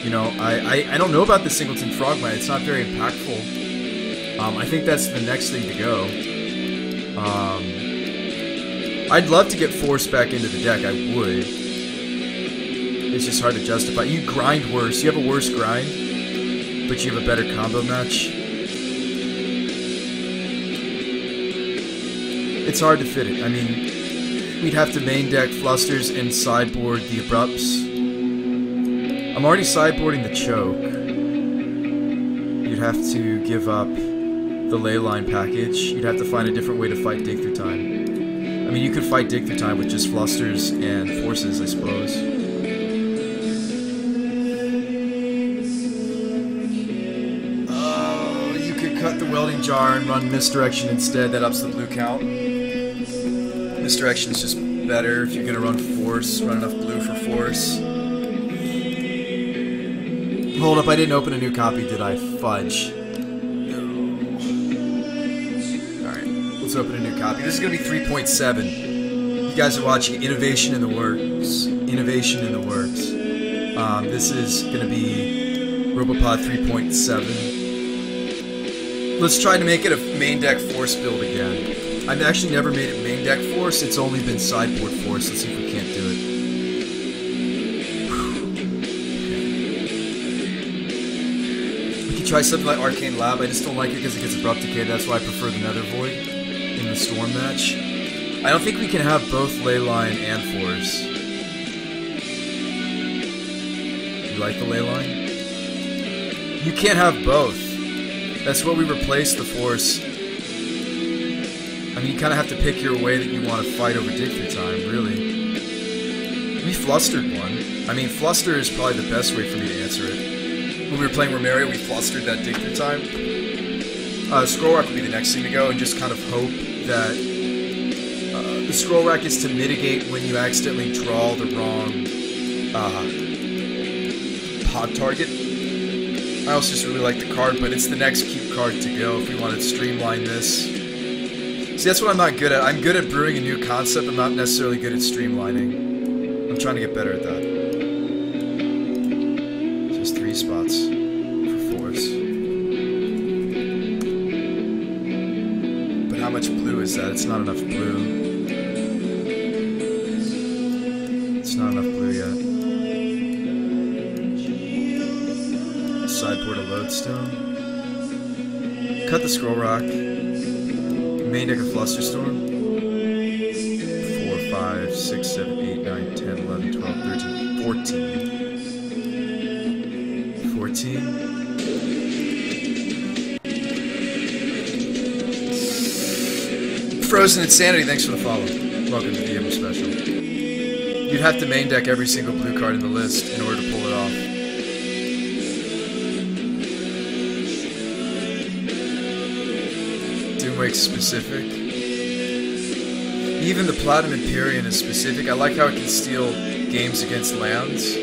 You know, I don't know about the Singleton Frogmite. It's not very impactful. I think that's the next thing to go. I'd love to get Force back into the deck. I would. It's just hard to justify. You grind worse. You have a worse grind, but you have a better combo match. It's hard to fit it. I mean, we'd have to main deck Flusters and sideboard the Abrupts. I'm already sideboarding the Choke. You'd have to give up the Leyline package. You'd have to find a different way to fight Dig Through Time. I mean, you could fight Dig Through Time with just Flusters and Forces, I suppose. Oh, you could cut the Welding Jar and run Misdirection instead. That ups the blue count. Misdirection is just better if you're going to run Force. Run enough blue for Force. Hold up, I didn't open a new copy, did I? Fudge. No. Alright, let's open a new copy. This is going to be 3.7. You guys are watching Innovation in the Works. Innovation in the Works. This is going to be RoboPod 3.7. Let's try to make it a main deck Force build again. I've actually never made it main deck Force, it's only been sideboard Force. Let's see if we can't do it. Try something like Arcane Lab. I just don't like it because it gets Abrupt Decay. That's why I prefer the Nether Void in the Storm match. I don't think we can have both Leyline and Force. You like the Leyline? You can't have both. That's what we replaced the Force. I mean, you kind of have to pick your way that you want to fight over Dig Through Time, really. We flustered one. I mean, Fluster is probably the best way for me to answer it. When we were playing Romario, we flustered that Dig Through Time. Scroll Rack would be the next thing to go, and just kind of hope that the Scroll Rack is to mitigate when you accidentally draw the wrong pod target. I also just really like the card, but it's the next cute card to go if we want to streamline this. See, that's what I'm not good at. I'm good at brewing a new concept. I'm not necessarily good at streamlining. I'm trying to get better at that. Just 3 spots for Force. But how much blue is that? It's not enough blue. It's not enough blue yet. Sideboard a Lodestone. Cut the Scroll Rock. Main deck of Flusterstorm. 4, 5, 6, 7, 8, 9, 10, 11, 12, 13, 14. 14. Frozen Insanity, thanks for the follow. Welcome to the Ever Special. You'd have to main deck every single blue card in the list in order to pull it off. Doomwake's specific. Even the Platinum Empyrean is specific. I like how it can steal games against lands.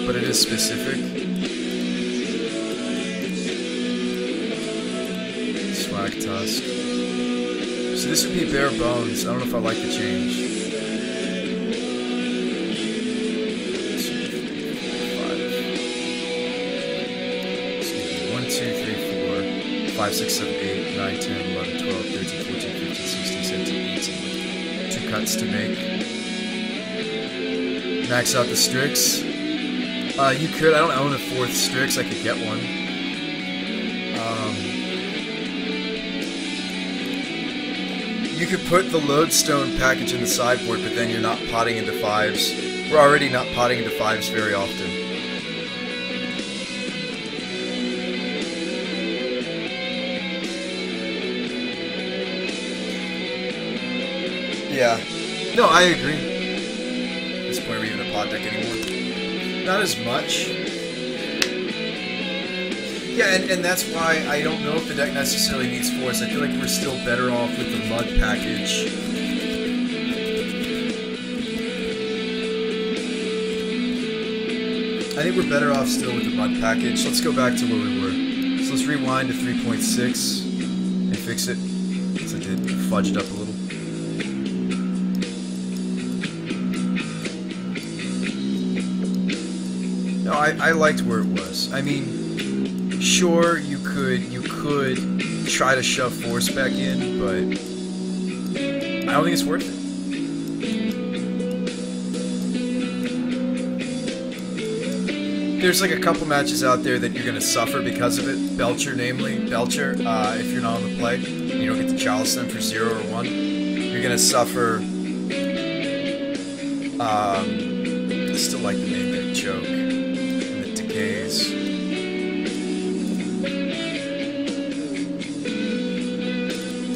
But it is specific. Swag Tusk. So this would be bare bones. I don't know if I like the change. 5, 6, 7, 8, 9, 10, 11, 12, 13, 14, 15, 16, 17, 18. 2 cuts to make. Max out the Strix. You could. I don't own a 4th Strix. I could get one. You could put the Lodestone package in the sideboard, but then you're not potting into 5s. We're already not potting into 5s very often. Yeah. No, I agree. At this point, are we even a pod deck anymore? Not as much. Yeah, and that's why I don't know if the deck necessarily needs Force. I feel like we're still better off with the Mud package. I think we're better off still with the Mud package. Let's go back to where we were. So let's rewind to 3.6 and fix it. As I did, fudge it up a little. No, I liked where it was. I mean, sure, you could try to shove Force back in, but I don't think it's worth it. There's like a couple matches out there that you're gonna suffer because of it. Belcher, namely. Belcher, if you're not on the play, you don't get to chalice them for 0 or 1. You're gonna suffer. I still like the main deck choke and the decays.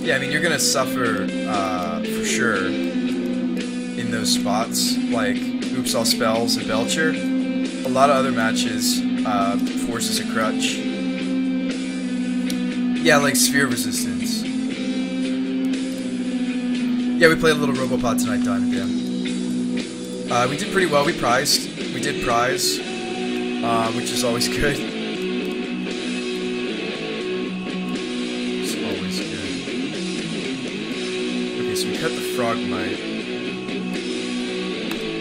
Yeah, I mean, you're gonna suffer for sure in those spots, like Oops All Spells and Belcher. A lot of other matches, Force is a crutch. Yeah, like Sphere Resistance. Yeah, we played a little RoboPod tonight, Diamond Dan. We did pretty well. We prized. We did prize, which is always good. It's always good. Okay, so we cut the Frogmite.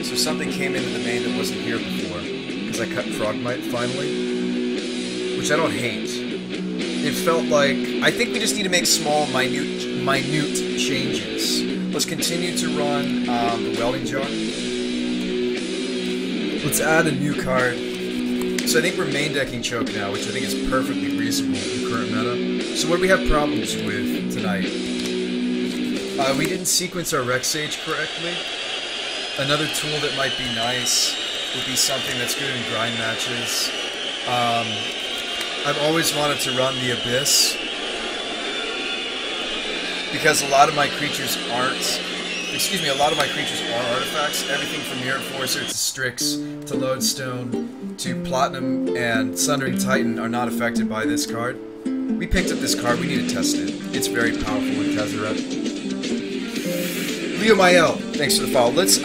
So something came into the main that wasn't here before. Because I cut Frogmite finally. Which I don't hate. It felt like... I think we just need to make small, minute changes. Let's continue to run the Welding Jar. Let's add a new card. So I think we're main decking Choke now, which I think is perfectly reasonable in current meta. So what do we have problems with tonight? We didn't sequence our Rex Sage correctly. Another tool that might be nice would be something that's good in grind matches. I've always wanted to run the Abyss, because a lot of my creatures aren't... Excuse me, a lot of my creatures are artifacts. Everything from Mirror Forcer to Strix to Lodestone to Platinum and Sundering Titan are not affected by this card. We picked up this card, we need to test it. It's very powerful in Tezzeret. Leo Mael, thanks for the follow. Let's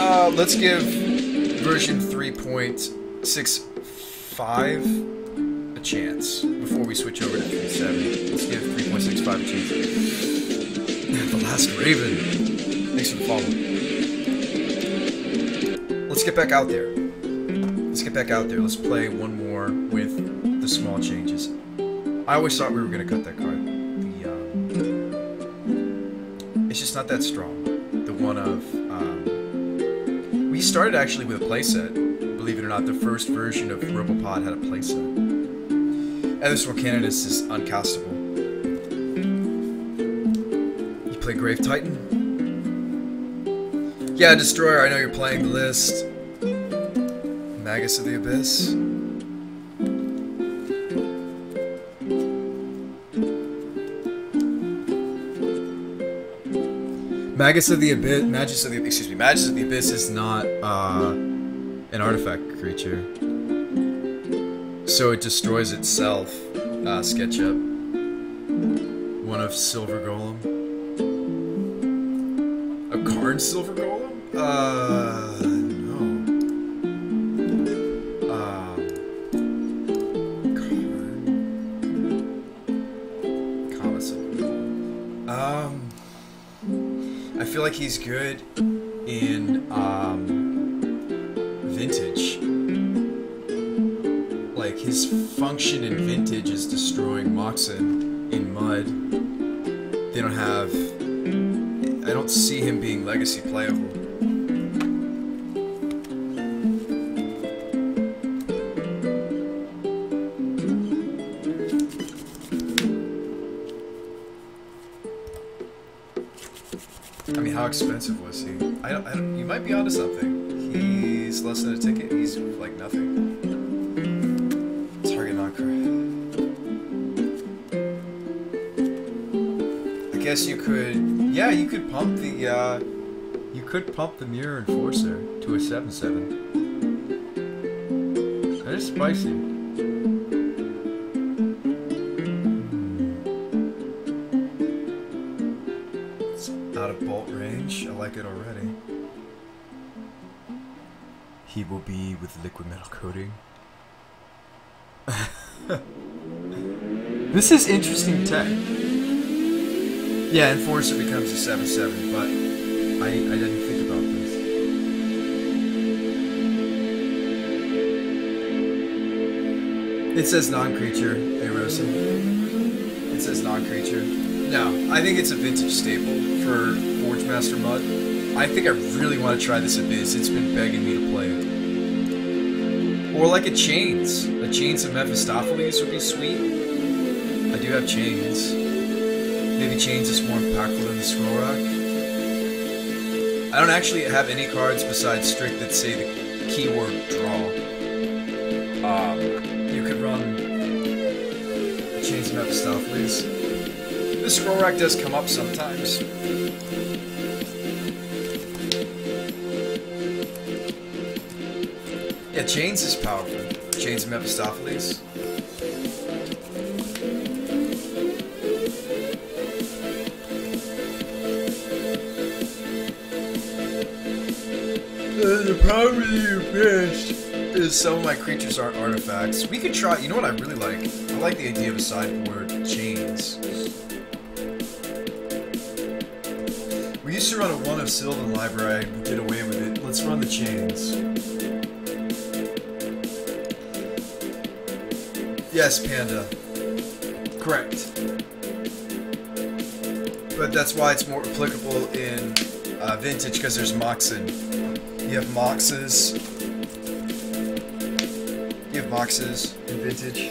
give version 3.65 a chance before we switch over to 3.7. Let's give 3.65 a chance. The Last Raven. Thanks for the follow. Let's get back out there. Let's get back out there. Let's play one more with the small changes. I always thought we were going to cut that card. It's just not that strong. The one of... we started actually with a playset. Believe it or not, the first version of RoboPod had a playset. Aether's Volcanidus is uncastable. You play Grave Titan? Yeah, Destroyer, I know you're playing the list. Magus of the Abyss. Magus of the Abyss, Magus of the Abyss is not an artifact creature. So it destroys itself. SketchUp. One of Silver Golem. A Karn Silver Golem? No. Karn. Kama Silver Golem. I feel like he's good in, Vintage. Like, his function in Vintage is destroying Moxen in Mud. They don't have... I don't see him being Legacy playable. I mean, how expensive was he? I don't, you might be onto something. He's less than a ticket. He's like nothing. Target not correct. I guess you could, yeah, you could pump the, Mirror Enforcer to a 7/7. That is spicy. Out of bolt range. I like it already. He will be with liquid metal coating. This is interesting tech. Yeah, Enforcer becomes a 7/7, but I didn't think about this. It says non-creature, hey Rosen. It says non-creature. No, I think it's a vintage staple for Forge Master Mud. I think I really want to try this Abyss. It's been begging me to play it. Or like a Chains. A Chains of Mephistopheles would be sweet. I do have Chains. Maybe Chains is more impactful than the Scroll Rock. I don't actually have any cards besides Strict that say the keyword draw. You could run Chains of Mephistopheles. The Scroll Rack does come up sometimes. Yeah, Chains is powerful. Chains of Mephistopheles. The problem with the Abyss is some of my creatures aren't artifacts. We could try, you know what I really like? I like the idea of a sideboard Chains. We used to run a 1 of Sylvan Library, we did away with it. Let's run the Chains. Yes, Panda. Correct. But that's why it's more applicable in Vintage, because there's Moxen. You have Moxes. You have Moxes in Vintage.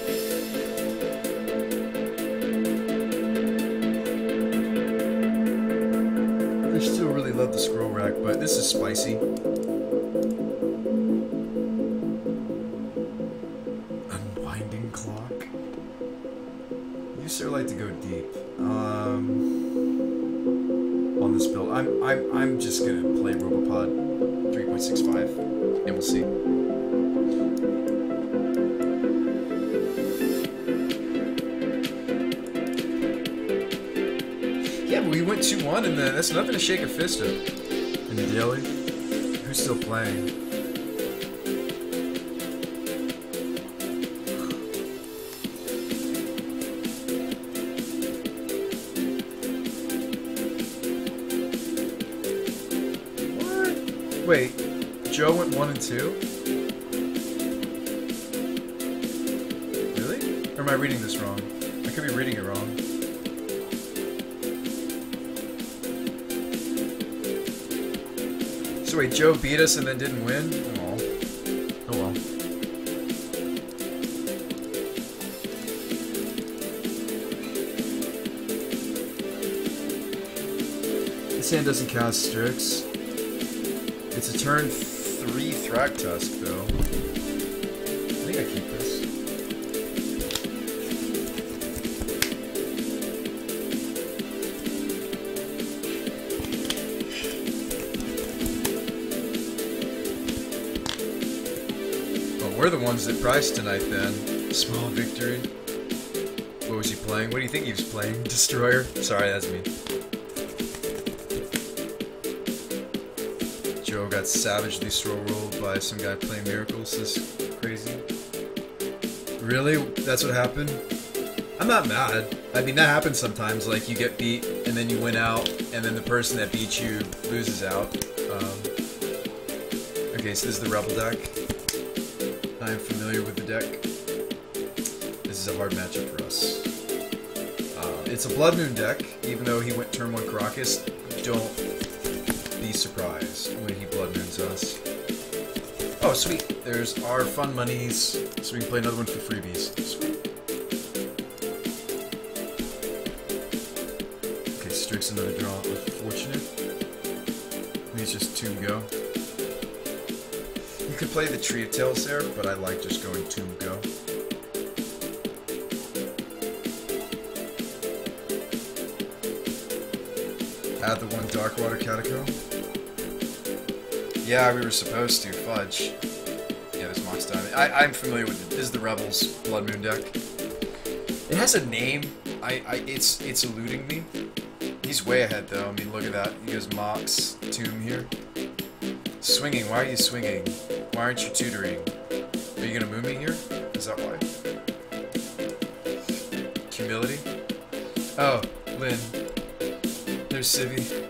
I still really love the Scroll Rack, but this is spicy. Unwinding Clock. You sure like to go deep. On this build, I'm just gonna play RoboPod 3.65, and we'll see. Yeah, but we went 2-1, and that's nothing to shake a fist at. In the daily, who's still playing? Wait, Joe went 1 and 2? Really? Or am I reading this wrong? I could be reading it wrong. So wait, Joe beat us and then didn't win? Oh, oh well. This hand doesn't cast Strix. It's a turn 3 Thragtusk, though. I think I keep this. Well, we're the ones that priced tonight, then. Small victory. What was he playing? What do you think he was playing? Destroyer? Sorry, that's me. Joe got savagely slow rolled by some guy playing Miracles. This is crazy. Really? That's what happened? I'm not mad. I mean, that happens sometimes. Like, you get beat, and then you win out, and then the person that beat you loses out. Okay, so this is the Rebel deck. I am familiar with the deck. This is a hard matchup for us. It's a Blood Moon deck, even though he went turn 1 Crocus. Don't be surprised when he Blood Moons us. Oh, sweet. There's our fun monies, so we can play another one for freebies. Sweet. Okay, Strix another draw. Unfortunate. He's just 2 go. You could play the Tree of Tales there, but I like just going 2 go. Add the 1 Darkwater Catacomb. Yeah, we were supposed to. Fudge. Yeah, there's Mox Diamond. I'm familiar with it. This is the Rebels Blood Moon deck. It has a name. It's eluding me. He's way ahead, though. I mean, look at that. He goes Mox, Tomb here. Swinging. Why are you swinging? Why aren't you tutoring? Are you gonna move me here? Is that why? Humility? Oh, Lynn. There's Civvy.